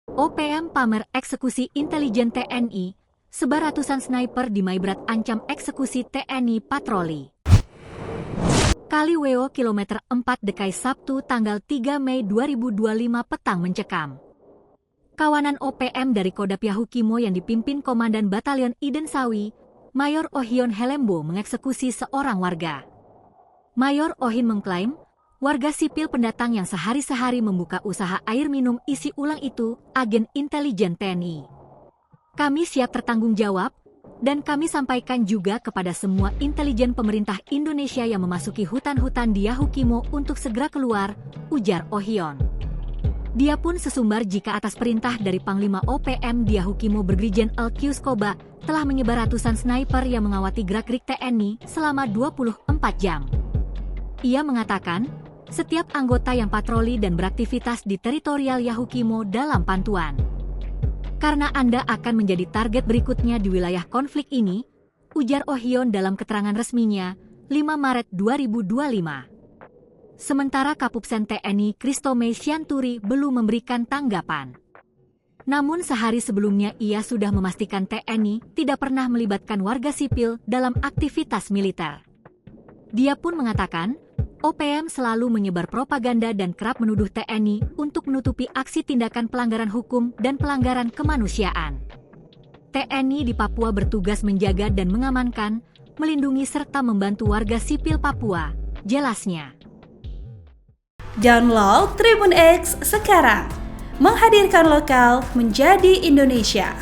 OPM pamer eksekusi intelijen TNI, sebar ratusan sniper di Maibrat ancam eksekusi TNI patroli. Kaliweo kilometer 4 Dekai Sabtu tanggal 3 Mei 2025 petang mencekam. Kawanan OPM dari Kodam Yahukimo yang dipimpin Komandan Batalion Iden Sawi, Mayor Ohion Helembo mengeksekusi seorang warga. Mayor Ohin mengklaim, warga sipil pendatang yang sehari-hari membuka usaha air minum isi ulang itu agen intelijen TNI. Kami siap bertanggung jawab, dan kami sampaikan juga kepada semua intelijen pemerintah Indonesia yang memasuki hutan-hutan di Yahukimo untuk segera keluar, ujar Ohion. Dia pun sesumbar jika atas perintah dari Panglima OPM di Yahukimo Brigjen Elkius Koba telah menyebar ratusan sniper yang mengawati gerak-gerik TNI selama 24 jam. Ia mengatakan, setiap anggota yang patroli dan beraktivitas di teritorial Yahukimo dalam pantauan. Karena Anda akan menjadi target berikutnya di wilayah konflik ini, ujar Ohion dalam keterangan resminya, 5 Maret 2025. Sementara Kapupsen TNI Christomey Sianturi belum memberikan tanggapan. Namun sehari sebelumnya ia sudah memastikan TNI tidak pernah melibatkan warga sipil dalam aktivitas militer. Dia pun mengatakan, OPM selalu menyebar propaganda dan kerap menuduh TNI untuk menutupi aksi tindakan pelanggaran hukum dan pelanggaran kemanusiaan. TNI di Papua bertugas menjaga dan mengamankan, melindungi serta membantu warga sipil Papua, jelasnya. Download Tribun X sekarang, menghadirkan lokal menjadi Indonesia.